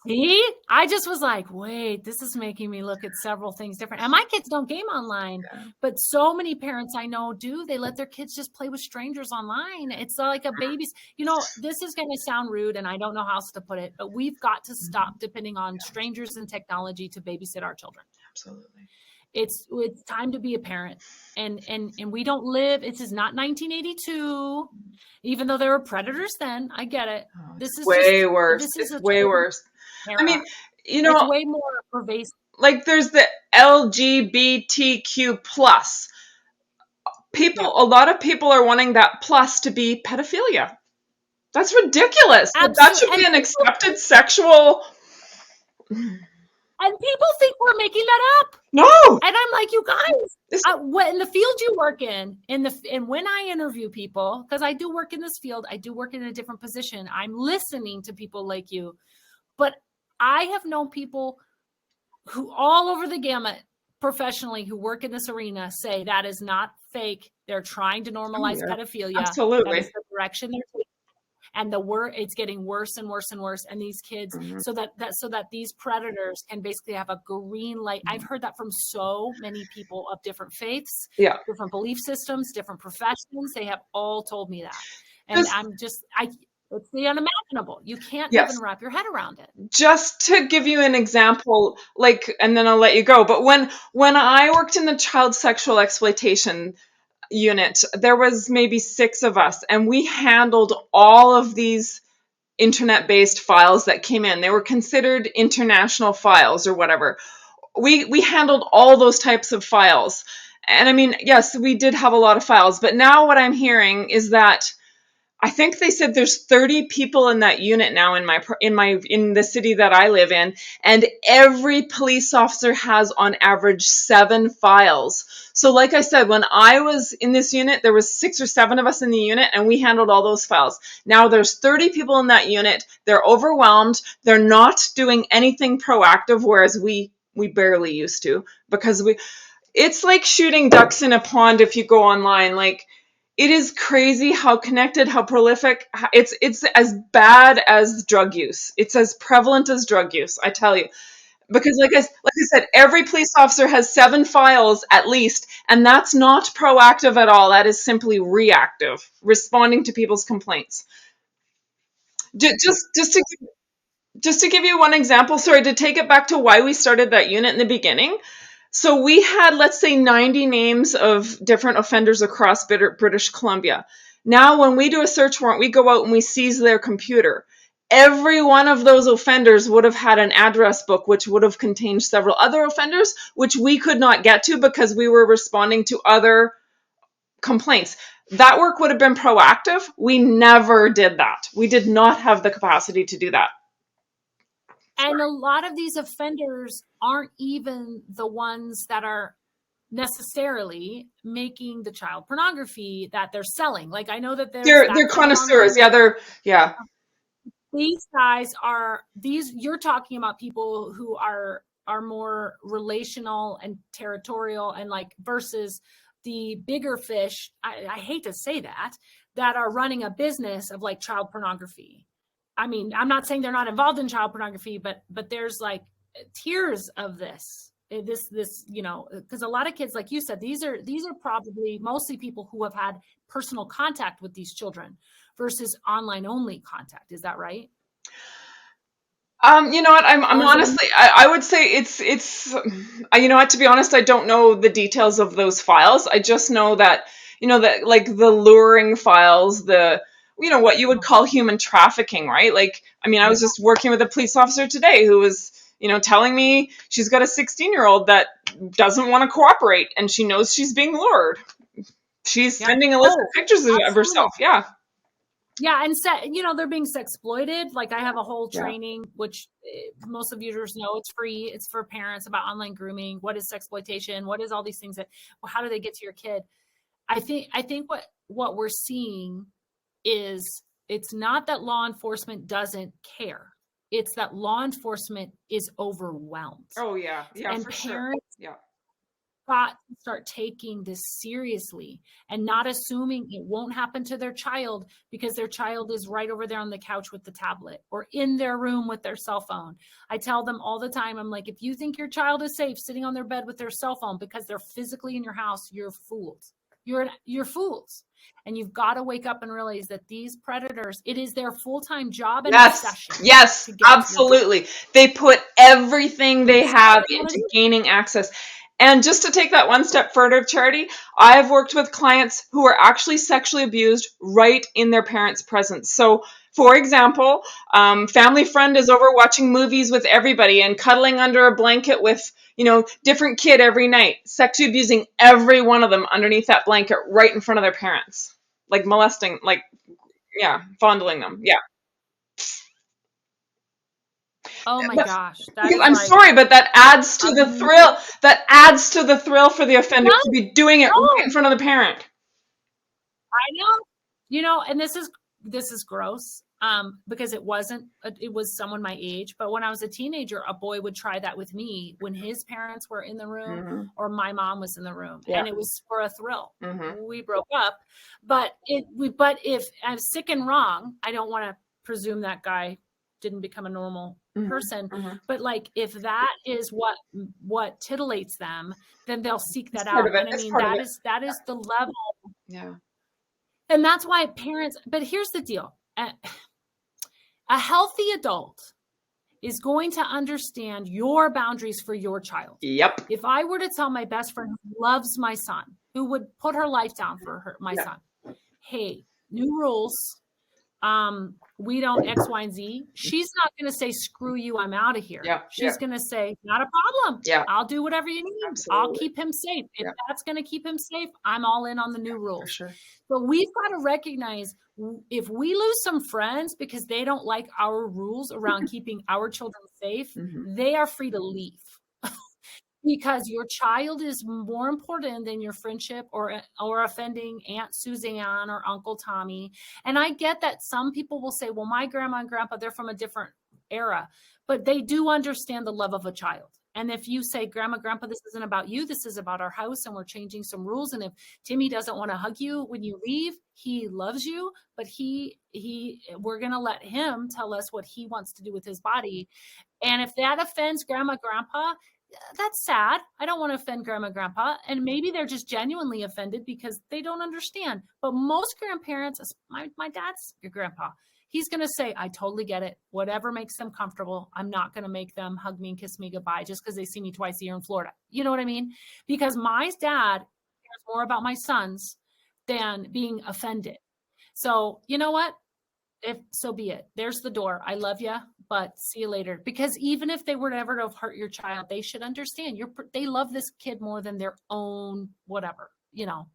See, I just was like, wait, this is making me look at several things different. And my kids don't game online, but so many parents I know do. They let their kids just play with strangers online. It's like a baby's, this is going to sound rude and I don't know how else to put it, but we've got to stop depending on strangers and technology to babysit our children. Absolutely. It's time to be a parent. And we don't live, this is not 1982, even though there were predators then. I get it. This is way worse. It's way worse. Era. I mean, it's way more pervasive. Like, there's the LGBTQ plus. A lot of people are wanting that plus to be pedophilia. That's ridiculous. That should be an accepted sexual. And people think we're making that up. No. And I'm like, you guys, in the field you work in and when I interview people, because I do work in this field, I do work in a different position. I'm listening to people like you, but I have known people who all over the gamut professionally who work in this arena say that is not fake. They're trying to normalize pedophilia. Absolutely. That is the direction they're taking. And it's getting worse and worse and worse. And these kids, so that these predators can basically have a green light. I've heard that from so many people of different faiths, different belief systems, different professions. They have all told me that. And it's the unimaginable. You can't even wrap your head around it. Just to give you an example, and then I'll let you go. But when I worked in the child sexual exploitation unit, there was maybe 6 of us, and we handled all of these internet-based files that came in. They were considered international files or whatever. We handled all those types of files. And I mean, yes, we did have a lot of files, but now what I'm hearing is that I think they said there's 30 people in that unit now in the city that I live in, and every police officer has on average 7 files. So like I said, when I was in this unit, there was 6 or 7 of us in the unit, and we handled all those files. Now there's 30 people in that unit. They're overwhelmed. They're not doing anything proactive, whereas we barely used to, because it's like shooting ducks in a pond if you go online. Like, it is crazy how connected, how prolific. It's as bad as drug use. It's as prevalent as drug use, I tell you. Because like I said, every police officer has 7 files at least, and that's not proactive at all. That is simply reactive, responding to people's complaints. Just to just to give you one example, sorry, to take it back to why we started that unit in the beginning. So we had, let's say, 90 names of different offenders across British Columbia. Now, when we do a search warrant, we go out and we seize their computer. Every one of those offenders would have had an address book, which would have contained several other offenders, which we could not get to because we were responding to other complaints. That work would have been proactive. We never did that. We did not have the capacity to do that. And a lot of these offenders aren't even the ones that are necessarily making the child pornography that they're selling. Like, I know that they're connoisseurs. Yeah. These guys are you're talking about people who are more relational and territorial, and like versus the bigger fish. I hate to say that are running a business of like child pornography. I mean, I'm not saying they're not involved in child pornography, but there's like tiers of this, you know, because a lot of kids, like you said, these are probably mostly people who have had personal contact with these children versus online only contact. Is that right? You know what? I'm honestly, I would say it's, you know what, to be honest, I don't know the details of those files. I just know that, you know, that like the luring files, you know, what you would call human trafficking, right? Like, I mean, I was just working with a police officer today who was, you know, telling me she's got a 16-year-old that doesn't want to cooperate and she knows she's being lured. She's sending a list of pictures of herself. Yeah. Yeah, and you know, they're being exploited. Like, I have a whole training, which most of users know it's free. It's for parents about online grooming. What is exploitation? What is all these things how do they get to your kid? I think what we're seeing is it's not that law enforcement doesn't care. It's that law enforcement is overwhelmed. Oh yeah, and for parents sure. Yeah. got to start taking this seriously and not assuming it won't happen to their child because their child is right over there on the couch with the tablet or in their room with their cell phone. I tell them all the time, I'm like, if you think your child is safe sitting on their bed with their cell phone because they're physically in your house, you're fools. You're fools. And you've got to wake up and realize that these predators, it is their full-time job and obsession. Yes, absolutely. They put everything they have into gaining access. And just to take that one step further, Charity, I've worked with clients who are actually sexually abused right in their parents' presence. So, for example, family friend is over watching movies with everybody and cuddling under a blanket with, you know, different kid every night, sexually abusing every one of them underneath that blanket right in front of their parents, like molesting, like, yeah, fondling them. Yeah. Oh my gosh. I'm sorry, but that adds to the thrill. That adds to the thrill for the offender to be doing it right in front of the parent. I know. You know, and this is gross. Because it was someone my age. But when I was a teenager, a boy would try that with me when his parents were in the room or my mom was in the room. Yeah. And it was for a thrill. We broke up, but if I'm sick and wrong, I don't want to presume that guy didn't become a normal person, but like, if that is what titillates them, then they'll seek that out. And I mean, that is the level. Yeah. And that's why parents, but here's the deal. A healthy adult is going to understand your boundaries for your child. Yep. If I were to tell my best friend who loves my son, who would put her life down for my son, hey, new rules, we don't X, Y, and Z. She's not going to say, screw you, I'm out of here. She's going to say, not a problem. I'll do whatever you need. Absolutely. I'll keep him safe. If that's going to keep him safe, I'm all in on the new rules. For sure. But we've got to recognize, if we lose some friends because they don't like our rules around keeping our children safe, they are free to leave. Because your child is more important than your friendship or offending Aunt Suzanne or Uncle Tommy. And I get that some people will say, well, my grandma and grandpa, they're from a different era, but they do understand the love of a child. And if you say, grandma, grandpa, this isn't about you, this is about our house and we're changing some rules. And if Timmy doesn't want to hug you when you leave, he loves you, but we're going to let him tell us what he wants to do with his body. And if that offends grandma, grandpa, that's sad. I don't want to offend grandma, grandpa. And maybe they're just genuinely offended because they don't understand. But most grandparents, my dad's your grandpa, he's going to say, I totally get it. Whatever makes them comfortable. I'm not going to make them hug me and kiss me goodbye just because they see me twice a year in Florida. You know what I mean? Because my dad cares more about my sons than being offended. So you know what? If so be it. There's the door. I love you, but see you later. Because even if they were ever to have hurt your child, they should understand they love this kid more than their own whatever, you know.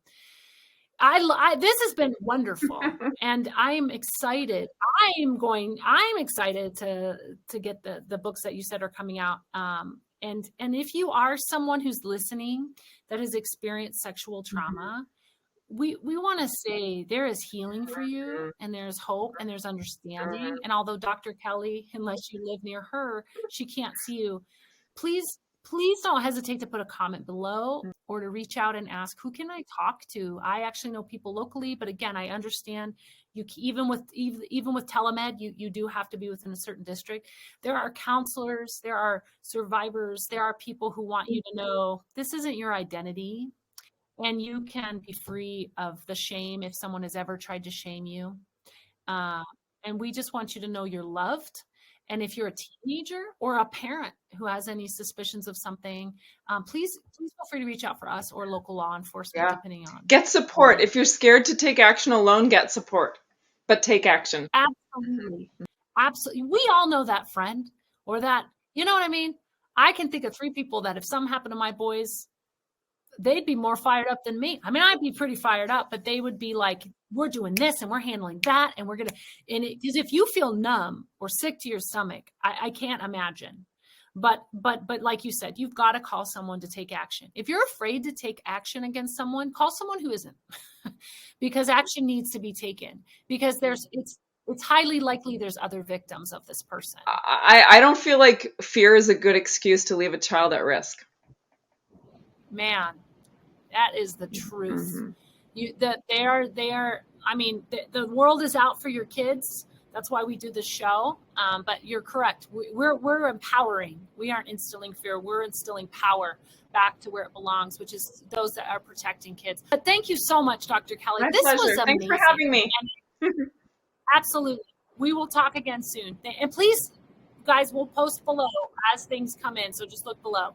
This has been wonderful, and I'm excited. I'm excited to get the books that you said are coming out. And if you are someone who's listening that has experienced sexual trauma, we want to say there is healing for you, and there's hope, and there's understanding. And although Dr. Kelli, unless you live near her, she can't see you, please don't hesitate to put a comment below or to reach out and ask, who can I talk to? I actually know people locally, but again, I understand you, even with telemed, you do have to be within a certain district. There are counselors, there are survivors, there are people who want you to know this isn't your identity. And you can be free of the shame if someone has ever tried to shame you. And we just want you to know you're loved. And if you're a teenager or a parent who has any suspicions of something, please feel free to reach out for us or local law enforcement, depending on. Get support. If you're scared to take action alone, get support. But take action. Absolutely. Absolutely. We all know that friend or that, you know what I mean? I can think of 3 people that if something happened to my boys, they'd be more fired up than me. I mean, I'd be pretty fired up, but they would be like, we're doing this and we're handling that. And we're going to, because if you feel numb or sick to your stomach, I can't imagine. But like you said, you've got to call someone to take action. If you're afraid to take action against someone, call someone who isn't, because action needs to be taken, because it's highly likely there's other victims of this person. I don't feel like fear is a good excuse to leave a child at risk. Man, that is the truth. They are. I mean, the world is out for your kids. That's why we do this show. But you're correct. We're empowering. We aren't instilling fear. We're instilling power back to where it belongs, which is those that are protecting kids. But thank you so much, Dr. Kelli. My this pleasure. was amazing. Thanks for having me. Absolutely. We will talk again soon. And please, guys, we'll post below as things come in. So just look below.